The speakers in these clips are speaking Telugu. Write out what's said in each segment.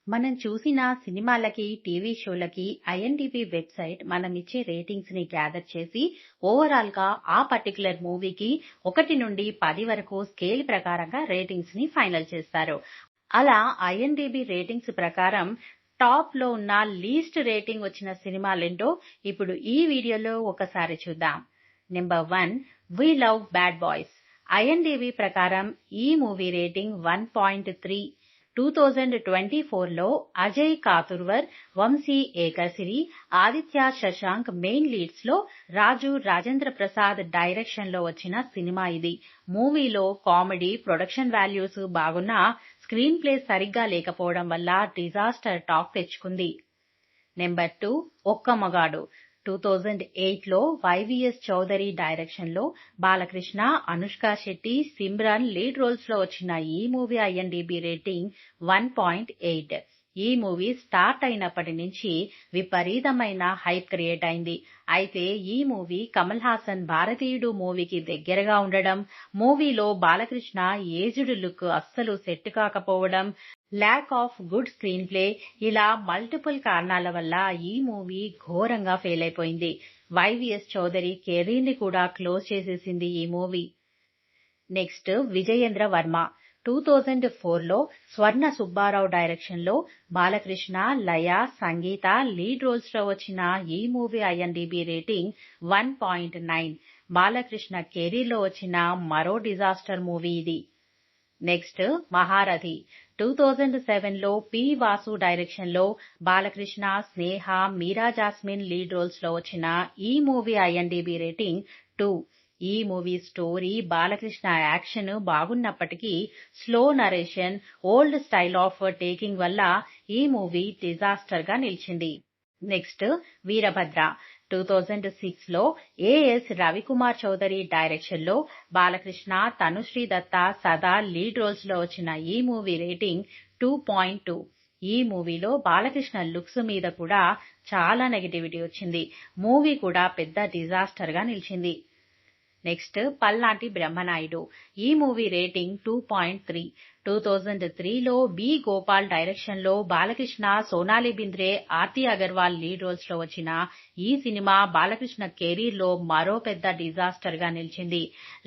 మనం చూసిన సినిమాలకి, టీవీ షోలకి ఐఎండీబీ వెబ్‌సైట్ మనమిచ్చే రేటింగ్స్‌ని గ్యాదర్ చేసి ఓవరాల్‌గా ఆ పర్టిక్యులర్ మూవీకి 1 నుండి 10 వరకు స్కేల్ ప్రకారంగా రేటింగ్స్‌ని ఫైనల్ చేస్తారు. అలా ఐఎండీబీ రేటింగ్స్ ప్రకారం టాప్‌లో ఉన్న లీస్ట్ రేటింగ్ వచ్చిన సినిమాలేంటో ఇప్పుడు ఈ వీడియోలో ఒకసారి చూద్దాం. Number 1 we love bad boys. IMDB ప్రకారం ఈ మూవీ రేటింగ్ 1.3. 2024లో అజయ్ కాతుర్వర్, వంశీ ఏకసిరి, ఆదిత్య శశాంక్ మెయిన్ లీడ్స్ లో రాజు రాజేంద్ర ప్రసాద్ డైరెక్షన్ లో వచ్చిన సినిమా ఇది. మూవీలో కామెడీ, ప్రొడక్షన్ వాల్యూస్ బాగున్నా స్క్రీన్ ప్లే సరిగ్గా లేకపోవడం వల్ల డిజాస్టర్ టాక్ తెచ్చుకుంది. నెంబర్ 2 ఒక్క మగాడు. 2008లో వైవిఎస్ చౌదరి డైరెక్షన్ లో బాలకృష్ణ, అనుష్క శెట్టి, సిమ్రన్ లీడ్ రోల్స్ లో వచ్చిన ఈ మూవీ ఐఎండీబీ రేటింగ్ 1.8. ఈ మూవీ స్టార్ట్ అయినప్పటి నుంచి విపరీతమైన హైప్ క్రియేట్ అయింది. అయితే ఈ మూవీ కమల్ హాసన్ భారతీయుడు మూవీకి దగ్గరగా ఉండడం, మూవీలో బాలకృష్ణ ఏజ్డ్ లుక్ అస్సలు సెట్ కాకపోవడం, lack of good screen play ఇలా మల్టిపుల్ కారణాల వల్ల ఈ మూవీ ఘోరంగా ఫెయిల్ అయిపోయింది. వైవిఎస్ చౌదరి కెరీర్ ని కూడా క్లోజ్ చేసేసింది ఈ మూవీ. నెక్స్ట్ విజయేంద్ర వర్మ. 2004లో స్వర్ణ సుబ్బారావు డైరెక్షన్ లో బాలకృష్ణ, లయ, సంగీత లీడ్ రోల్స్ లో వచ్చిన ఈ movie IMDB rating 1.9. Balakrishna career లో వచ్చిన మరో డిజాస్టర్ మూవీ ఇది. నెక్స్ట్ మహారథి. 2007లో పి వాసు డైరెక్షన్ లో బాలకృష్ణ, స్నేహ, మీరా జాస్మిన్ లీడ్ రోల్స్ లో వచ్చిన ఈ మూవీ ఐఎండీబీ రేటింగ్ 2. ఈ మూవీ స్టోరీ, బాలకృష్ణ యాక్షన్ బాగున్నప్పటికీ slow narration, old style of taking వల్ల ఈ మూవీ డిజాస్టర్ గా నిలిచింది. నెక్స్ట్ వీరభద్ర. 2006లో ఏఎస్ రవికుమార్ చౌదరి డైరెక్షన్ లో బాలకృష్ణ, తనుశ్రీ దత్తా, సదా లీడ్ రోల్స్ లో వచ్చిన ఈ మూవీ రేటింగ్ 2.2. ఈ మూవీలో బాలకృష్ణ లుక్స్ మీద కూడా చాలా నెగటివిటీ వచ్చింది. మూవీ కూడా పెద్ద డిజాస్టర్ గా నిలిచింది. నెక్స్ట్ పల్నాటి బ్రహ్మనాయుడు. ఈ మూవీ రేటింగ్ 2.3. 2003లో బి గోపాల్ డైరెక్షన్ లో బాలకృష్ణ, సోనాలి బింద్రే, ఆర్తి అగర్వాల్ లీడ్ రోల్స్ లో వచ్చిన ఈ సినిమా బాలకృష్ణ కెరీర్ లో మరో పెద్ద డిజాస్టర్ గా నిలిచింది.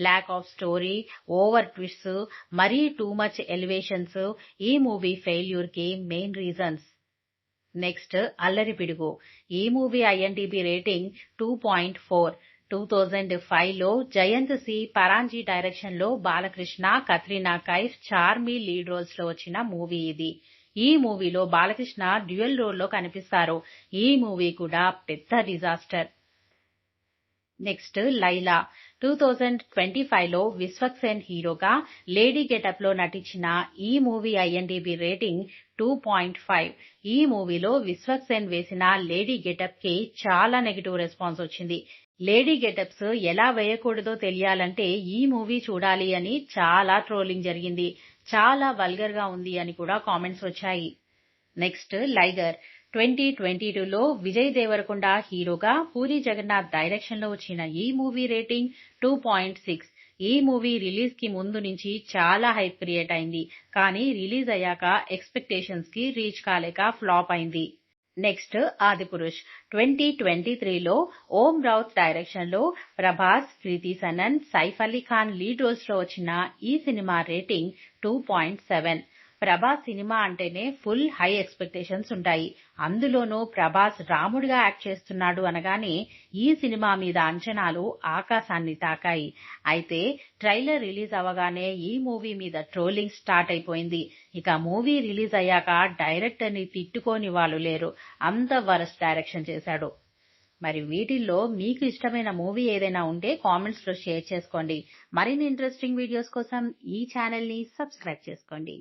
Lack of story, over twists, మరీ టూ మచ్ ఎలివేషన్స్ ఈ మూవీ ఫెయిల్యూర్ కి main reasons. Next Allari Pidugu. ఈ మూవీ ఐఎండీబీ రేటింగ్ 2.4. 2005లో జయంత్ సి పరాంజీ డైరెక్షన్ లో బాలకృష్ణ, కత్రినా కైఫ్, చార్మి లీడ్ రోల్స్ లో వచ్చిన మూవీ ఇది. ఈ మూవీలో బాలకృష్ణ డ్యూయల్ రోల్ లో కనిపిస్తారు. ఈ మూవీ కూడా పెద్ద డిజాస్టర్. నెక్స్ట్ లైలా. 2025లో విశ్వక్సేన్ హీరోగా లేడీ గెటప్ లో నటించిన ఈ మూవీ ఐఎండీబీ రేటింగ్ 2.5. ఈ మూవీలో విశ్వక్సేన్ వేసిన లేడీ గెటప్ కి చాలా నెగటివ్ రెస్పాన్స్ వచ్చింది. లేడీ గెటప్స్ ఎలా వేయకూడదో తెలియాలంటే ఈ మూవీ చూడాలి అని చాలా ట్రోలింగ్ జరిగింది. చాలా వల్గర్ గా ఉంది అని కూడా కామెంట్స్ వచ్చాయి. నెక్స్ట్ లైగర్. 2022లో విజయ్ దేవరకొండ హీరోగా పూరి జగన్నాథ్ డైరెక్షన్ లో వచ్చిన ఈ మూవీ రేటింగ్ 2.6. ఈ మూవీ రిలీజ్ కి ముందు నుంచి చాలా హైప్ క్రియేట్ అయింది. కానీ రిలీజ్ అయ్యాక ఎక్స్పెక్టేషన్స్ కి రీచ్ కాలేక ఫ్లాప్ అయింది. నెక్స్ట్ ఆదిపురుష్. 2023లో ఓం రౌత్ డైరెక్షన్ లో ప్రభాస్, కృతి సనన్, సైఫ్ అలీ ఖాన్ లీడ్ రోల్స్ లో వచ్చిన ఈ సినిమా రేటింగ్ 2.7. ప్రభాస్ సినిమా అంటేనే ఫుల్ హై ఎక్స్పెక్టేషన్స్ ఉంటాయి. అందులోనూ ప్రభాస్ రాముడిగా యాక్ట్ చేస్తున్నాడు అనగానే ఈ సినిమా మీద అంచనాలు ఆకాశాన్ని తాకాయి. అయితే ట్రైలర్ రిలీజ్ అవగానే ఈ మూవీ మీద ట్రోలింగ్ స్టార్ట్ అయిపోయింది. ఇక మూవీ రిలీజ్ అయ్యాక డైరెక్టర్ ని తిట్టుకోని వాళ్ళు లేరు. అంత వరస్ట్ డైరెక్షన్ చేశాడు. మరి వీటిల్లో మీకు ఇష్టమైన మూవీ ఏదైనా ఉంటే కామెంట్స్ లో షేర్ చేసుకోండి. మరిన్ని ఇంట్రెస్టింగ్ వీడియోస్ కోసం ఈ ఛానల్ ని సబ్స్క్రైబ్ చేసుకోండి.